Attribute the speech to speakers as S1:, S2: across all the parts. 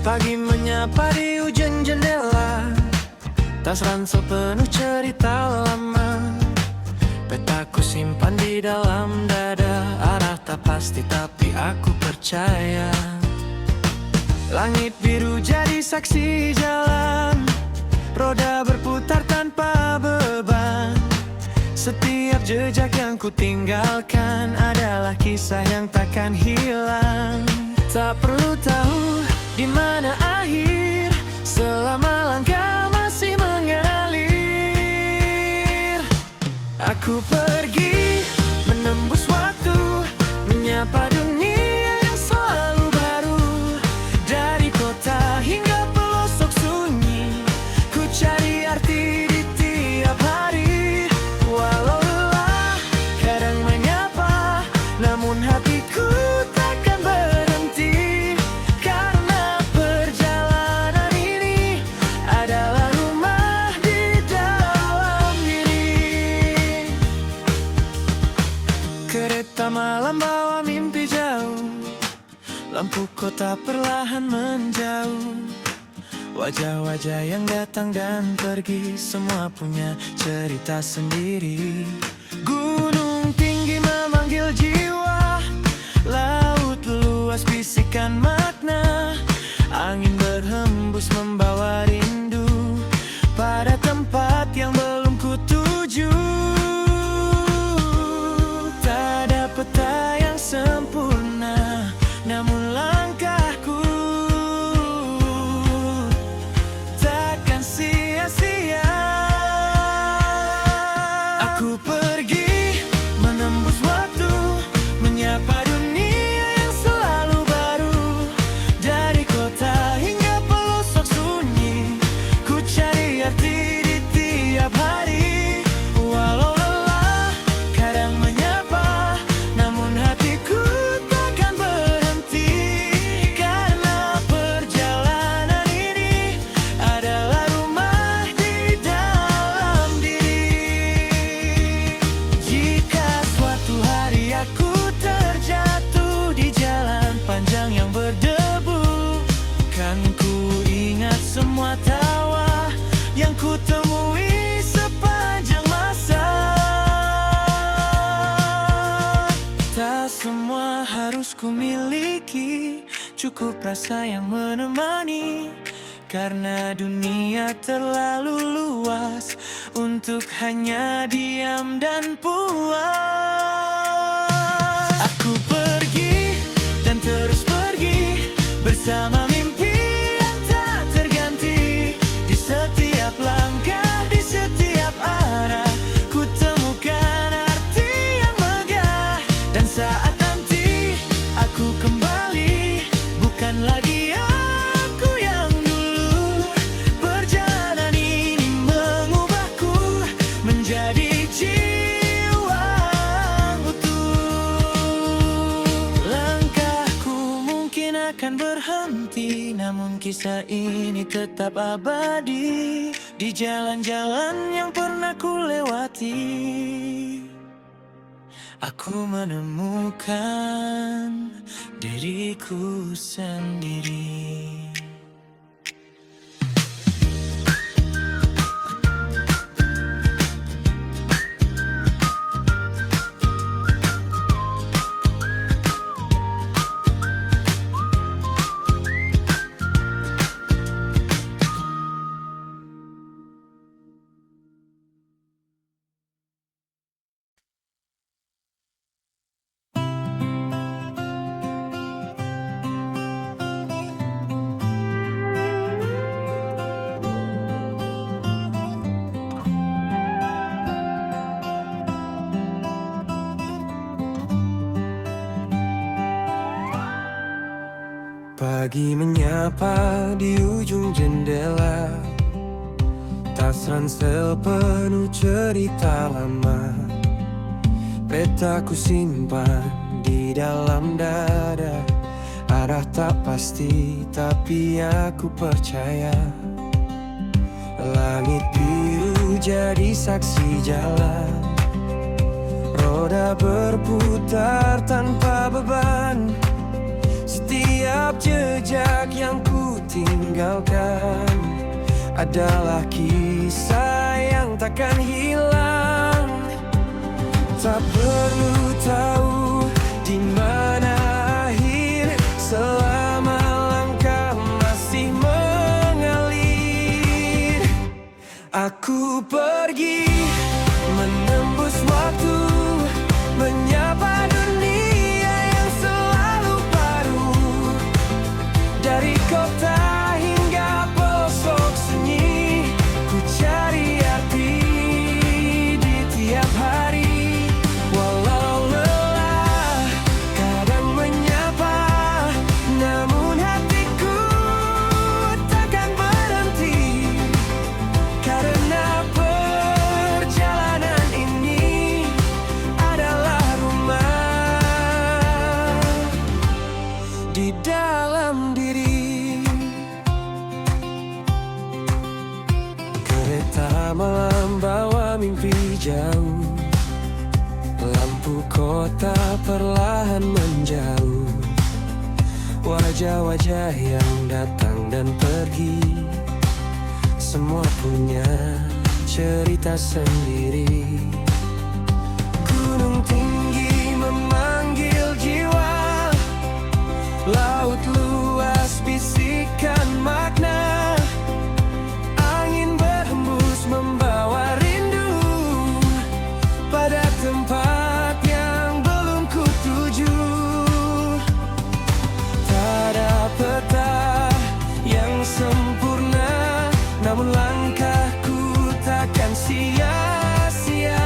S1: Pagi menyapa di ujung jendela, tas ransel penuh cerita lama. Petaku simpan di dalam dada, arah tak pasti tapi aku percaya. Langit biru jadi saksi jalan, roda berputar tanpa beban. Setiap jejak yang ku tinggalkan adalah kisah yang takkan hilang. Tak perlu tahu di mana akhir, selama langkah masih mengalir. Aku pergi menembus waktu, menyapa dunia yang selalu baru. Dari kota hingga pelosok sunyi, ku cari arti di tiap hari. Walau lelah kadang menyapa, namun hatiku takkan berhenti. Karena perjalanan ini adalah rumah di dalam diri. Kereta malam bawa mimpi jauh, lampu kota perlahan menjauh. Wajah-wajah yang datang dan pergi, semua punya cerita sendiri. Gunung tinggi memanggil jiwa, laut luas bisikan makna. Angin berhembus membawa rindu pada tempat yang belum ku tuju. Tak ada peta yang sempurna, namun langkahku takkan sia-sia. Aku pergi menembus waktu, menyapa dunia yang selalu baru. Dari kota hingga pelosok sunyi, ku cari arti di tiap hari. Walau lelah kadang menyapa, namun hatiku takkan berhenti. Karena perjalanan ini adalah rumah di dalam diri. Jika suatu hari aku terjatuh di jalan panjang yang berdebu, kan ku ingat semua tawa yang ku temui sepanjang masa. Tak semua harus ku miliki, cukup rasa yang menemani. Karena dunia terlalu luas untuk hanya diam dan puas. Aku pergi dan terus pergi bersama mimpi yang tak terganti. Di setiap langkah, di setiap arah, ku temukan arti yang megah. Dan saat nanti aku kembali, bukan lagi aku yang dulu. Perjalanan ini mengubahku menjadi jiwa utuh. Langkahku mungkin akan berhenti, namun kisah ini tetap abadi. Di jalan-jalan yang pernah ku lewati, aku menemukan diriku sendiri. Pagi menyapa di ujung jendela, tas ransel penuh cerita lama. Petaku simpan di dalam dada, arah tak pasti tapi aku percaya. Langit biru jadi saksi jalan, roda berputar tanpa beban. Setiap jejak yang ku tinggalkan adalah kisah yang takkan hilang. Tak perlu tahu di mana akhir selama langkah masih mengalir. Aku pergi menembus waktu, menyapa dunia yang selalu baru. Dari kota hingga pelosok sunyi, ku cari arti di tiap hari. Walau lelah kadang menyapa, namun hatiku takkan berhenti. Karena perjalanan ini adalah rumah di dalam diri. Kereta malam bawa mimpi jauh, lampu kota perlahan menjauh. Wajah-wajah yang datang dan pergi, semua punya cerita sendiri. Gunung tinggi memanggil jiwa, laut luas bisikan makna. Angin berhembus membawa rindu pada tempat yang belum ku tuju. Tak ada peta yang sempurna, namun langkahku takkan sia-sia.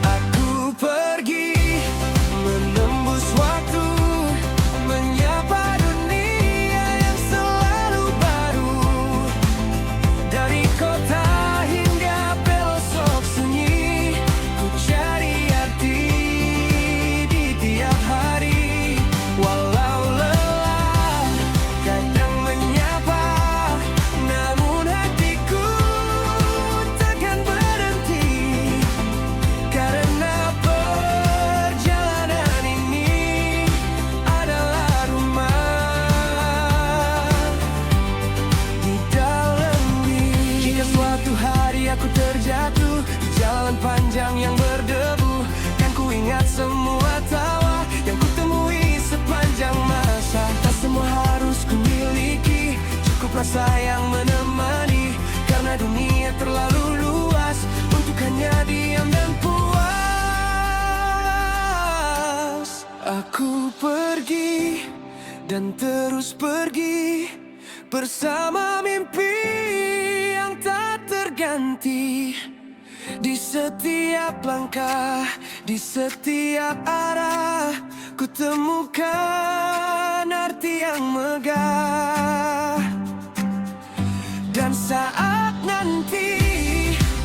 S1: Aku pergi menembus waktu, menyapa dunia yang selalu baru. Dari kota hingga pelosok sunyi, ku cari arti di tiap hari. Walau lelah kadang menyapa, namun hatiku takkan berhenti. Karena perjalanan ini adalah rumah di dalam diri. Jika suatu hari aku terjatuh di jalan panjang yang berdebu, kan ku ingat semua tawa yang ku temui sepanjang masa. Tak semua harus ku miliki, cukup rasa yang menemani. Karena dunia terlalu luas untuk hanya diam dan puas. Aku pergi dan terus pergi bersama mimpi yang tak terganti. Di setiap langkah, di setiap arah, ku temukan arti yang megah. Dan saat nanti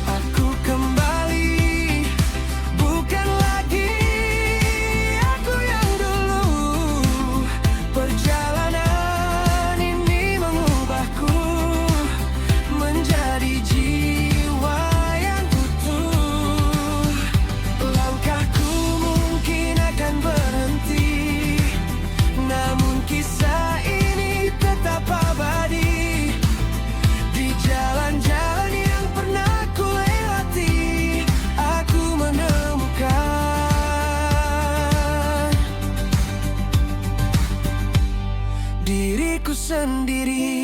S1: aku kembali, bukan lagi aku yang dulu. Perjalanan ini mengubahku menjadi jiwa yang utuh. Langkahku mungkin akan berhenti, namun kisah ini tetap abadi. Di jalan-jalan yang pernah ku lewati, aku menemukan diriku sendiri.